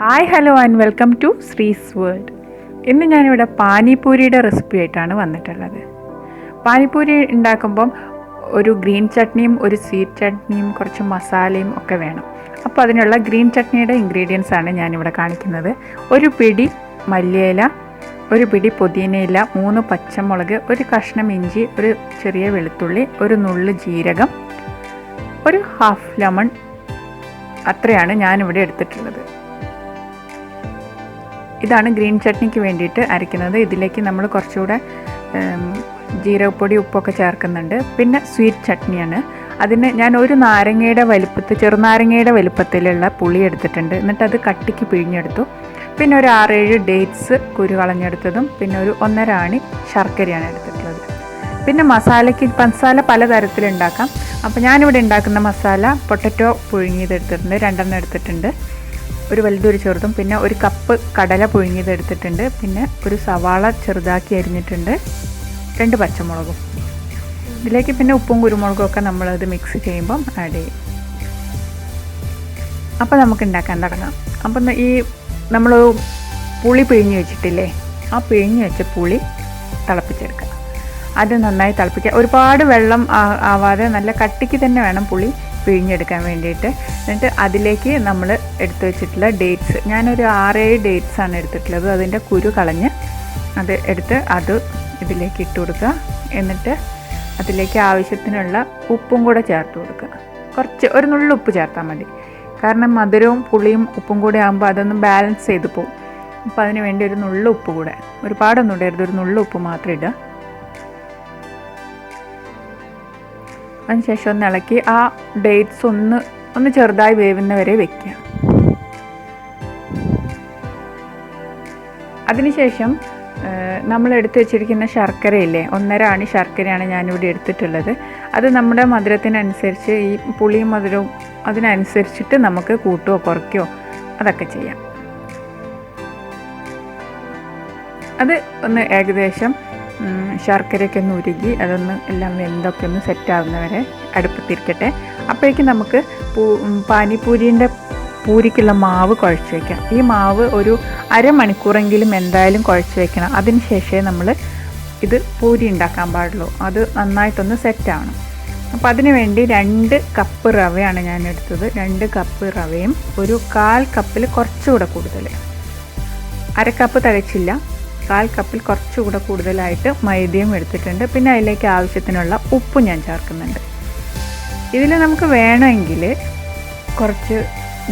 Hi hello and welcome to Sree's world. ഇന്ന് ഞാനിവിടെ പാനിപൂരിയുടെ recipe ആയിട്ടാണ് വന്നിട്ടുള്ളത്. പാനിപൂരി ഉണ്ടാക്കുമ്പം ഒരു ഗ്രീൻ ചട്നിയും ഒരു സ്വീറ്റ് ചട്നിയും കുറച്ച് മസാലയും ഒക്കെ വേണം. അപ്പോൾ അതിനുള്ള ഗ്രീൻ ചട്നിയുടെ ഇൻഗ്രീഡിയൻസ് ആണ് ഞാനിവിടെ കാണിക്കുന്നത്. ഒരു പിടി മല്ലിയില, ഒരു പിടി പുതിനയില, 3 പച്ചമുളക്, ഒരു കഷ്ണം ഇഞ്ചി, ഒരു ചെറിയ വെളുത്തുള്ളി, ഒരു നുള്ള് ജീരകം, ഒരു ഹാഫ് ലെമൺ. അത്രയാണ് ഞാനിവിടെ എടുത്തിട്ടുള്ളത്. ഇതാണ് ഗ്രീൻ ചട്നിക്ക് വേണ്ടിയിട്ട് അരയ്ക്കുന്നത്. ഇതിലേക്ക് നമ്മൾ കുറച്ചുകൂടെ ജീരകപ്പൊടി, ഉപ്പൊക്കെ ചേർക്കുന്നുണ്ട്. പിന്നെ സ്വീറ്റ് ചട്നിയാണ്. അതിന് ഞാൻ ഒരു നാരങ്ങയുടെ ചെറുനാരങ്ങയുടെ വലുപ്പത്തിലുള്ള പുളി എടുത്തിട്ടുണ്ട്. എന്നിട്ട് അത് കട്ടിക്ക് പിഴിഞ്ഞെടുത്തു. പിന്നെ ഒരു 6-7 ഡേറ്റ്സ് കുരു കളഞ്ഞെടുത്തതും, പിന്നെ ഒരു 1.5 ആണി ശർക്കരയാണ് എടുത്തിട്ടുള്ളത്. പിന്നെ മസാല പലതരത്തിലുണ്ടാക്കാം. അപ്പോൾ ഞാനിവിടെ ഉണ്ടാക്കുന്ന മസാല പൊട്ടറ്റോ പുഴുങ്ങിയതെടുത്തിട്ടുണ്ട്, 2 എടുത്തിട്ടുണ്ട്, ഒരു വലുതൊരു ചെറുതും, പിന്നെ ഒരു കപ്പ് കടല പുഴുങ്ങിയതെടുത്തിട്ടുണ്ട്, പിന്നെ ഒരു സവാള ചെറുതാക്കി അരിഞ്ഞിട്ടുണ്ട്, 2 പച്ചമുളകും. ഇതിലേക്ക് പിന്നെ ഉപ്പും കുരുമുളകും ഒക്കെ നമ്മളത് മിക്സ് ചെയ്യുമ്പം ആഡ് ചെയ്യും. അപ്പോൾ നമുക്ക് ഉണ്ടാക്കാൻ തുടങ്ങാം. അപ്പം ഈ നമ്മൾ പുളി പിഴിഞ്ഞ് വെച്ചിട്ടില്ലേ, ആ പിഴിഞ്ഞ് വെച്ച പുളി തിളപ്പിച്ചെടുക്കുക. അത് നന്നായി തിളപ്പിക്കുക. ഒരുപാട് വെള്ളം ആവാതെ നല്ല കട്ടിക്ക് തന്നെ വേണം പുളി പിഴിഞ്ഞെടുക്കാൻ വേണ്ടിയിട്ട്. എന്നിട്ട് അതിലേക്ക് നമ്മൾ എടുത്തു വെച്ചിട്ടുള്ള ഡേറ്റ്സ്, ഞാനൊരു 6-7 ഡേറ്റ്സ് ആണ് എടുത്തിട്ടുള്ളത്. അതിൻ്റെ കുരു കളഞ്ഞ് അത് എടുത്ത് അത് ഇതിലേക്ക് ഇട്ട് കൊടുക്കുക. എന്നിട്ട് അതിലേക്ക് ആവശ്യത്തിനുള്ള ഉപ്പും കൂടെ ചേർത്ത് കൊടുക്കുക. ഒരു നുള്ളു ഉപ്പ് ചേർത്താൽ മതി. കാരണം മധുരവും പുളിയും ഉപ്പും കൂടെ ആകുമ്പോൾ അതൊന്ന് ബാലൻസ് ചെയ്ത് പോകും. അപ്പോൾ അതിന് വേണ്ടി ഒരു നുള്ളു ഉപ്പ് കൂടെ, ഒരുപാടൊന്നും ഇടരുത്, ഒരു നുള്ളു ഉപ്പ് മാത്രം ഇടുക. അതിനുശേഷം ഒന്ന് ഇളക്കി ആ ഡേറ്റ്സ് ഒന്ന് ചെറുതായി വേവുന്ന വരെ വെക്കുക. അതിനുശേഷം നമ്മൾ എടുത്ത് വെച്ചിരിക്കുന്ന ശർക്കരയില്ലേ, 1.5 ആണി ശർക്കരയാണ് ഞാനിവിടെ എടുത്തിട്ടുള്ളത്. അത് നമ്മുടെ മധുരത്തിനനുസരിച്ച്, ഈ പുളിയും മധുരവും അതിനനുസരിച്ചിട്ട് നമുക്ക് കൂട്ടുകയോ കുറയ്ക്കുകയോ അതൊക്കെ ചെയ്യാം. അത് ഒന്ന് ഏകദേശം ശർക്കരയൊക്കെ ഒന്ന് ഉരുകി അതൊന്ന് എല്ലാം വെന്തൊക്കെ ഒന്ന് സെറ്റാകുന്നവരെ അടുപ്പത്തിരിക്കട്ടെ. അപ്പോഴേക്കും നമുക്ക് പൂരിക്കുള്ള മാവ് കുഴച്ച് വയ്ക്കാം. ഈ മാവ് ഒരു അരമണിക്കൂറെങ്കിലും എന്തായാലും കുഴച്ച് വയ്ക്കണം. അതിന് ശേഷമേ നമ്മൾ ഇത് പൂരി ഉണ്ടാക്കാൻ പാടുള്ളൂ. അത് നന്നായിട്ടൊന്ന് സെറ്റാവണം. അപ്പോൾ അതിന് വേണ്ടി 2 കപ്പ് റവയാണ് ഞാൻ എടുത്തത്. 2 കപ്പ് റവയും ഒരു 1/4 കപ്പിൽ കുറച്ചുകൂടെ കൂടുതൽ, 1/2 കപ്പ് തികച്ചില്ല, 1/4 കപ്പിൽ കുറച്ചുകൂടെ കൂടുതലായിട്ട് മൈദയും എടുത്തിട്ടുണ്ട്. പിന്നെ അതിലേക്ക് ആവശ്യത്തിനുള്ള ഉപ്പ് ഞാൻ ചേർക്കുന്നുണ്ട്. ഇതിൽ നമുക്ക് വേണമെങ്കിൽ കുറച്ച്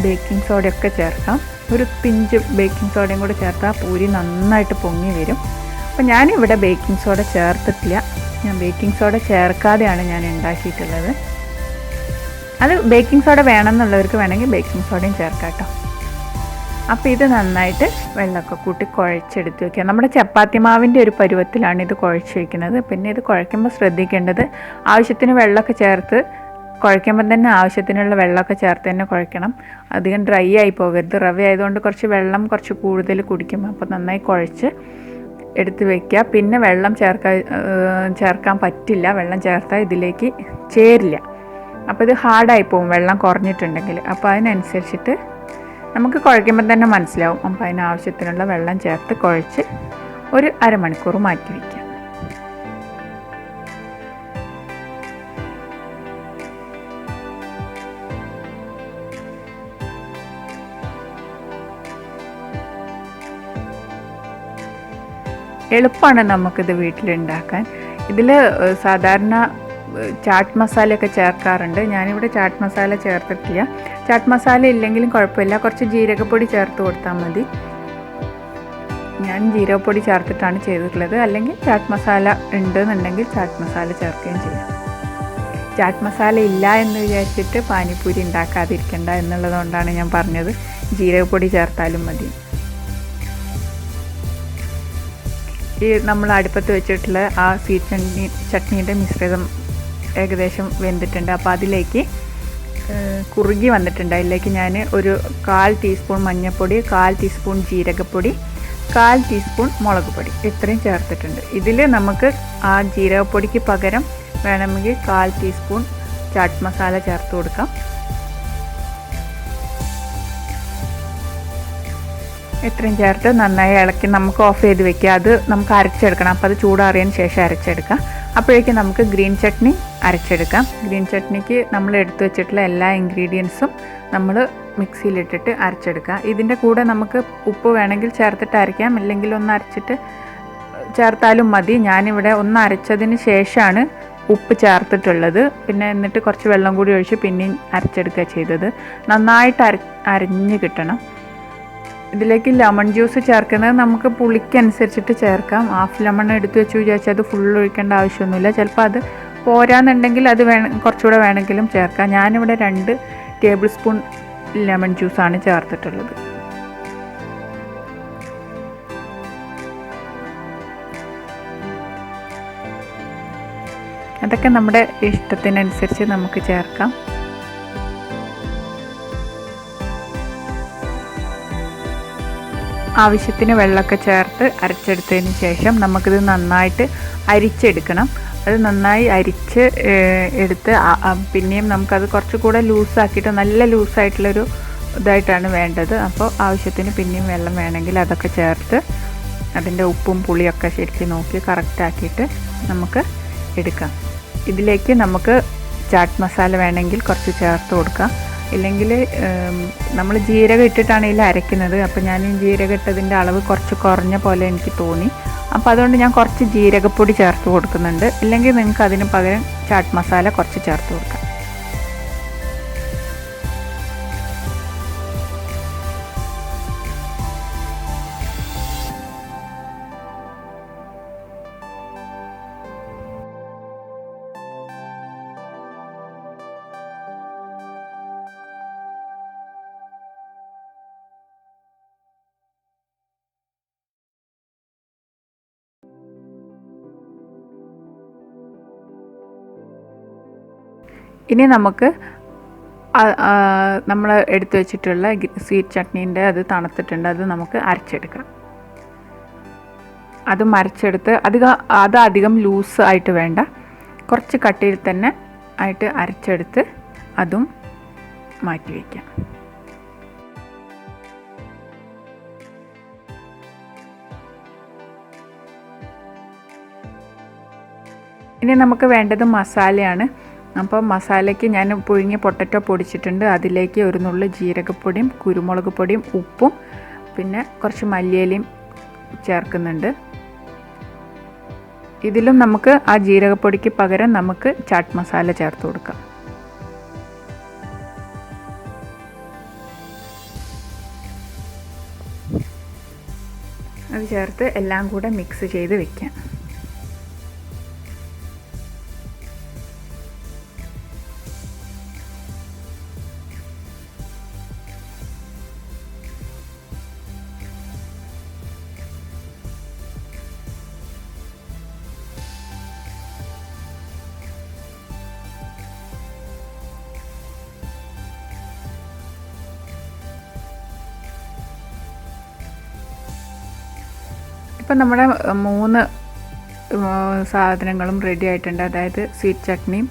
ബേക്കിംഗ് സോഡയൊക്കെ ചേർക്കാം. ഒരു പിഞ്ച് ബേക്കിംഗ് സോഡയും കൂടെ ചേർത്താൽ പൂരി നന്നായിട്ട് പൊങ്ങി വരും. അപ്പോൾ ഞാനിവിടെ ബേക്കിംഗ് സോഡ ചേർത്തിട്ടില്ല. ഞാൻ ബേക്കിംഗ് സോഡ ചേർക്കാതെയാണ് ഞാൻ ഉണ്ടാക്കിയിട്ടുള്ളത്. അത് ബേക്കിംഗ് സോഡ വേണമെന്നുള്ളവർക്ക് വേണമെങ്കിൽ ബേക്കിംഗ് സോഡയും ചേർക്കാം കേട്ടോ. അപ്പോൾ ഇത് നന്നായിട്ട് വെള്ളമൊക്കെ കൂട്ടി കുഴച്ചെടുത്ത് വയ്ക്കുക. നമ്മുടെ ചപ്പാത്തി മാവിൻ്റെ ഒരു പരുവത്തിലാണ് ഇത് കുഴച്ച് വയ്ക്കുന്നത്. പിന്നെ ഇത് കുഴയ്ക്കുമ്പോൾ ശ്രദ്ധിക്കേണ്ടത്, ആവശ്യത്തിന് വെള്ളമൊക്കെ ചേർത്ത് കുഴയ്ക്കുമ്പോൾ തന്നെ ആവശ്യത്തിനുള്ള വെള്ളമൊക്കെ ചേർത്ത് തന്നെ കുഴയ്ക്കണം. അധികം ഡ്രൈ ആയി പോകരുത്. റവ ആയതുകൊണ്ട് കുറച്ച് കൂടുതൽ കുടിക്കും. അപ്പോൾ നന്നായി കുഴച്ച് എടുത്ത് വയ്ക്കുക. പിന്നെ വെള്ളം ചേർക്കാൻ പറ്റില്ല. വെള്ളം ചേർത്താൽ ഇതിലേക്ക് ചേരില്ല. അപ്പോൾ ഇത് ഹാർഡായി പോകും വെള്ളം കുറഞ്ഞിട്ടുണ്ടെങ്കിൽ. അപ്പോൾ അതിനനുസരിച്ചിട്ട് നമുക്ക് കുഴയ്ക്കുമ്പോൾ തന്നെ മനസ്സിലാവും. അപ്പോൾ അതിനാവശ്യത്തിനുള്ള വെള്ളം ചേർത്ത് കുഴച്ച് ഒരു അരമണിക്കൂർ മാറ്റി വയ്ക്കുക. എളുപ്പമാണ് നമുക്കിത് വീട്ടിലുണ്ടാക്കാൻ. ഇതിൽ സാധാരണ ചാട്ട് മസാലയൊക്കെ ചേർക്കാറുണ്ട്. ഞാനിവിടെ ചാട്ട് മസാല ചേർത്തിട്ടില്ല. ചാട്ട് മസാല ഇല്ലെങ്കിലും കുഴപ്പമില്ല, കുറച്ച് ജീരകപ്പൊടി ചേർത്ത് കൊടുത്താൽ മതി. ഞാൻ ജീരകപ്പൊടി ചേർത്തിട്ടാണ് ചെയ്തിട്ടുള്ളത്. അല്ലെങ്കിൽ ചാട്ട് മസാല ഉണ്ടെന്നുണ്ടെങ്കിൽ ചാട്ട് മസാല ചേർക്കുകയും ചെയ്യാം. ചാട്ട് മസാല ഇല്ല എന്ന് വിചാരിച്ചിട്ട് പാനിപ്പൂരി ഉണ്ടാക്കാതിരിക്കണ്ട എന്നുള്ളതുകൊണ്ടാണ് ഞാൻ പറഞ്ഞത് ജീരകപ്പൊടി ചേർത്താലും മതി. ഈ നമ്മൾ അടുപ്പത്ത് വെച്ചിട്ടുള്ള ആ സ്വീറ്റ് ചട്നീൻ്റെ മിശ്രിതം ഏകദേശം വെന്തിട്ടുണ്ട്. അപ്പോൾ അതിലേക്ക് കുറുകി വന്നിട്ടുണ്ട്. അതിലേക്ക് ഞാൻ ഒരു 1/4 ടീസ്പൂൺ മഞ്ഞൾപ്പൊടി, 1/4 ടീസ്പൂൺ ജീരകപ്പൊടി, 1/4 ടീസ്പൂൺ മുളക് പൊടി ഇത്രയും ചേർത്തിട്ടുണ്ട്. ഇതിൽ നമുക്ക് ആ ജീരകപ്പൊടിക്ക് പകരം വേണമെങ്കിൽ 1/4 ടീസ്പൂൺ ചാട്ട് മസാല ചേർത്ത് കൊടുക്കാം. ഇത്രയും ചേർത്ത് നന്നായി ഇളക്കി നമുക്ക് ഓഫ് ചെയ്ത് വെക്കുക. അത് നമുക്ക് അരച്ചെടുക്കണം. അപ്പോൾ അത് ചൂടാറിയതിന് ശേഷം അരച്ചെടുക്കാം. അപ്പോഴേക്കും നമുക്ക് ഗ്രീൻ ചട്നി അരച്ചെടുക്കാം. ഗ്രീൻ ചട്നിക്ക് നമ്മൾ എടുത്തു വെച്ചിട്ടുള്ള എല്ലാ ഇൻഗ്രീഡിയൻസും നമ്മൾ മിക്സിയിലിട്ടിട്ട് അരച്ചെടുക്കുക. ഇതിൻ്റെ കൂടെ നമുക്ക് ഉപ്പ് വേണമെങ്കിൽ ചേർത്തിട്ട് അരയ്ക്കാം, ഇല്ലെങ്കിൽ ഒന്ന് അരച്ചിട്ട് ചേർത്താലും മതി. ഞാനിവിടെ ഒന്ന് അരച്ചതിന് ശേഷമാണ് ഉപ്പ് ചേർത്തിട്ടുള്ളത്. പിന്നെ എന്നിട്ട് കുറച്ച് വെള്ളം കൂടി ഒഴിച്ച് പിന്നെയും അരച്ചെടുക്കുക ചെയ്തത്. നന്നായിട്ട് അരഞ്ഞ് കിട്ടണം. ഇതിലേക്ക് ലെമൺ ജ്യൂസ് ചേർക്കുന്നത് നമുക്ക് പുളിക്കനുസരിച്ചിട്ട് ചേർക്കാം. ഹാഫ് ലെമൺ എടുത്ത് വെച്ച് വിചാരിച്ചാൽ അത് ഫുൾ ഒഴിക്കേണ്ട ആവശ്യമൊന്നുമില്ല. ചിലപ്പോൾ അത് പോരാന്നുണ്ടെങ്കിൽ അത് കുറച്ചുകൂടെ വേണമെങ്കിലും ചേർക്കാം. ഞാനിവിടെ 2 ടേബിൾ സ്പൂൺ ലെമൺ ജ്യൂസാണ് ചേർത്തിട്ടുള്ളത്. അതൊക്കെ നമ്മുടെ ഇഷ്ടത്തിനനുസരിച്ച് നമുക്ക് ചേർക്കാം. ആവശ്യത്തിന് വെള്ളമൊക്കെ ചേർത്ത് അരച്ചെടുത്തതിന് ശേഷം നമുക്കിത് നന്നായിട്ട് അരിച്ചെടുക്കണം. അത് നന്നായി അരിച്ച് എടുത്ത് പിന്നെയും നമുക്കത് കുറച്ചുകൂടെ ലൂസാക്കിയിട്ട് നല്ല ലൂസായിട്ടുള്ളൊരു ഇതായിട്ടാണ് വേണ്ടത്. അപ്പോൾ ആവശ്യത്തിന് പിന്നെയും വെള്ളം വേണമെങ്കിൽ അതൊക്കെ ചേർത്ത് അതിൻ്റെ ഉപ്പും പുളിയൊക്കെ ശരിക്കും നോക്കി കറക്റ്റാക്കിയിട്ട് നമുക്ക് എടുക്കാം. ഇതിലേക്ക് നമുക്ക് ചാറ്റ് മസാല വേണമെങ്കിൽ കുറച്ച് ചേർത്ത് കൊടുക്കാം. ഇല്ലെങ്കിൽ നമ്മൾ ജീരകം ഇട്ടിട്ടാണ് ഇതിൽ അരയ്ക്കുന്നത്. അപ്പോൾ ഞാൻ ഈ ജീരകം ഇട്ടതിൻ്റെ അളവ് കുറച്ച് കുറഞ്ഞ പോലെ എനിക്ക് തോന്നി. അപ്പോൾ അതുകൊണ്ട് ഞാൻ കുറച്ച് ജീരകപ്പൊടി ചേർത്ത് കൊടുക്കുന്നുണ്ട്. ഇല്ലെങ്കിൽ നിങ്ങൾക്ക് അതിന് പകരം ചാറ്റ് മസാല കുറച്ച് ചേർത്ത് കൊടുക്കാം. ഇനി നമുക്ക് നമ്മൾ എടുത്തു വെച്ചിട്ടുള്ള സ്വീറ്റ് ചട്നീൻ്റെ അത് തണുത്തിട്ടുണ്ട്. അത് നമുക്ക് അരച്ചെടുക്കാം. അതും അരച്ചെടുത്ത് അധികം ലൂസ് ആയിട്ട് വേണ്ട, കുറച്ച് കട്ടിയിൽ തന്നെ ആയിട്ട് അരച്ചെടുത്ത് അതും മാറ്റി വയ്ക്കാം. ഇനി നമുക്ക് വേണ്ടത് മസാലയാണ്. അപ്പോൾ മസാലയ്ക്ക് ഞാൻ പുഴുങ്ങിയ പൊട്ടറ്റോ പൊടിച്ചിട്ടുണ്ട്. അതിലേക്ക് ഒരു നുള്ളു ജീരകപ്പൊടിയും കുരുമുളക് പൊടിയും ഉപ്പും പിന്നെ കുറച്ച് മല്ലിയിലയും ചേർക്കുന്നുണ്ട്. ഇതിലും നമുക്ക് ആ ജീരകപ്പൊടിക്ക് പകരം നമുക്ക് ചാറ്റ് മസാല ചേർത്ത് കൊടുക്കാം. അത് ചേർത്ത് എല്ലാം കൂടെ മിക്സ് ചെയ്ത് വെക്കാം. ഇപ്പം നമ്മുടെ 3 സാധനങ്ങളും റെഡി ആയിട്ടുണ്ട്. അതായത് സ്വീറ്റ് ചട്നിയും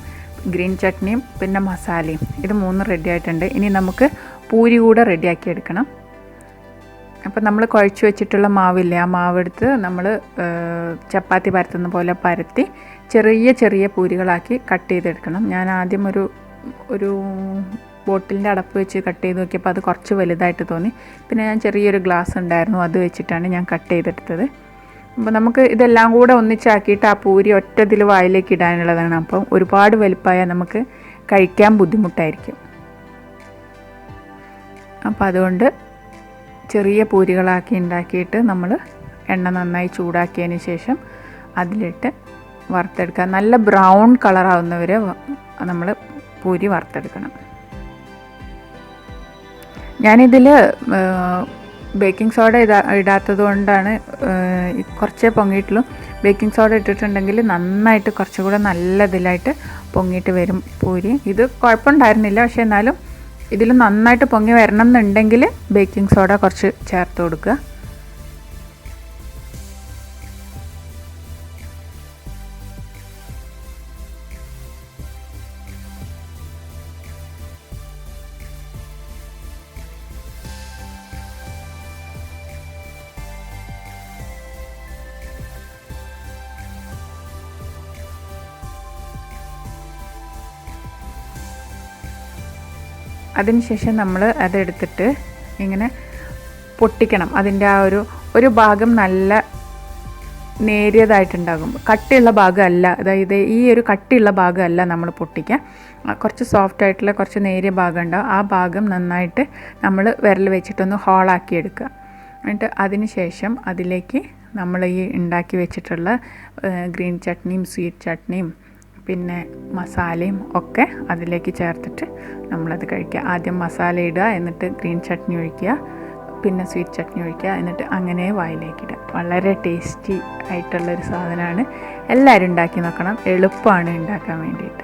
ഗ്രീൻ ചട്നിയും പിന്നെ മസാലയും, ഇത് 3 റെഡി ആയിട്ടുണ്ട്. ഇനി നമുക്ക് പൂരി കൂടെ റെഡിയാക്കി എടുക്കണം. അപ്പം നമ്മൾ കുഴച്ച് വെച്ചിട്ടുള്ള മാവില്ലേ, ആ മാവെടുത്ത് നമ്മൾ ചപ്പാത്തി പരത്തുന്ന പോലെ പരത്തി ചെറിയ ചെറിയ പൂരികളാക്കി കട്ട് ചെയ്തെടുക്കണം. ഞാൻ ആദ്യം ഒരു ബോട്ടിലിൻ്റെ അടപ്പ് വെച്ച് കട്ട് ചെയ്ത് നോക്കിയപ്പോൾ അത് കുറച്ച് വലുതായിട്ട് തോന്നി. പിന്നെ ഞാൻ ചെറിയൊരു ഗ്ലാസ് ഉണ്ടായിരുന്നു, അത് വെച്ചിട്ടാണ് ഞാൻ കട്ട് ചെയ്തെടുത്തത്. അപ്പോൾ നമുക്ക് ഇതെല്ലാം കൂടെ ഒന്നിച്ചാക്കിയിട്ട് ആ പൂരി ഒറ്റതിൽ വായിലേക്ക് ഇടാനുള്ളതാണ്. അപ്പം ഒരുപാട് വലുപ്പമായാൽ നമുക്ക് കഴിക്കാൻ ബുദ്ധിമുട്ടായിരിക്കും. അപ്പോൾ അതുകൊണ്ട് ചെറിയ പൂരികളാക്കി ഉണ്ടാക്കിയിട്ട് നമ്മൾ എണ്ണ നന്നായി ചൂടാക്കിയതിന് ശേഷം അതിലിട്ട് വറുത്തെടുക്കുക. നല്ല ബ്രൗൺ കളറാവുന്നവരെ നമ്മൾ പൂരി വറുത്തെടുക്കണം. ഞാനിതിൽ ബേക്കിംഗ് സോഡ ഇടാത്തത് കൊണ്ടാണ് കുറച്ചേ പൊങ്ങിയിട്ടുള്ളൂ. ബേക്കിംഗ് സോഡ ഇട്ടിട്ടുണ്ടെങ്കിൽ നന്നായിട്ട് കുറച്ചുകൂടെ നല്ല ഇതിലായിട്ട് പൊങ്ങിയിട്ട് വരും പൂരി. ഇത് കുഴപ്പമുണ്ടായിരുന്നില്ല, പക്ഷേ എന്നാലും ഇതിൽ നന്നായിട്ട് പൊങ്ങി വരണം എന്നുണ്ടെങ്കിൽ ബേക്കിംഗ് സോഡ കുറച്ച് ചേർത്ത് കൊടുക്കുക. അതിനുശേഷം നമ്മൾ അതെടുത്തിട്ട് ഇങ്ങനെ പൊട്ടിക്കണം. അതിൻ്റെ ആ ഒരു ഭാഗം നല്ല നേരിയതായിട്ടുണ്ടാകും. കട്ടിയുള്ള ഭാഗമല്ല, അതായത് ഈ ഒരു കട്ടിയുള്ള ഭാഗമല്ല നമ്മൾ പൊട്ടിക്കുക. കുറച്ച് സോഫ്റ്റായിട്ടുള്ള കുറച്ച് നേരിയ ഭാഗം ഉണ്ടാവും. ആ ഭാഗം നന്നായിട്ട് നമ്മൾ വിരൽ വെച്ചിട്ടൊന്ന് ഹോളാക്കി എടുക്കുക. എന്നിട്ട് അതിന് ശേഷം അതിലേക്ക് നമ്മൾ ഈ ഉണ്ടാക്കി വെച്ചിട്ടുള്ള ഗ്രീൻ ചട്നിയും സ്വീറ്റ് ചട്നിയും പിന്നെ മസാലയും ഒക്കെ അതിലേക്ക് ചേർത്തിട്ട് നമ്മളത് കഴിക്കുക. ആദ്യം മസാല ഇടുക, എന്നിട്ട് ഗ്രീൻ ചട്നി ഒഴിക്കുക, പിന്നെ സ്വീറ്റ് ചട്നി ഒഴിക്കുക, എന്നിട്ട് അങ്ങനെ വായിലേക്കിടുക. വളരെ ടേസ്റ്റി ആയിട്ടുള്ളൊരു സാധനമാണ്. എല്ലാവരും ഉണ്ടാക്കി നോക്കണം. എളുപ്പമാണ് ഉണ്ടാക്കാൻ വേണ്ടിയിട്ട്.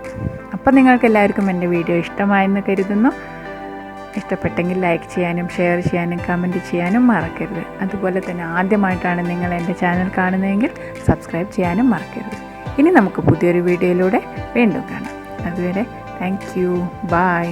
അപ്പം നിങ്ങൾക്ക് എല്ലാവർക്കും എൻ്റെ വീഡിയോ ഇഷ്ടമായെന്ന് കരുതുന്നു. ഇഷ്ടപ്പെട്ടെങ്കിൽ ലൈക്ക് ചെയ്യാനും ഷെയർ ചെയ്യാനും കമൻറ്റ് ചെയ്യാനും മറക്കരുത്. അതുപോലെ തന്നെ ആദ്യമായിട്ടാണ് നിങ്ങൾ എൻ്റെ ചാനൽ കാണുന്നതെങ്കിൽ സബ്സ്ക്രൈബ് ചെയ്യാനും മറക്കരുത്. ഇനി നമുക്ക് പുതിയൊരു വീഡിയോയിലൂടെ വീണ്ടും കാണാം. അതുവരെ താങ്ക് യു. ബൈ.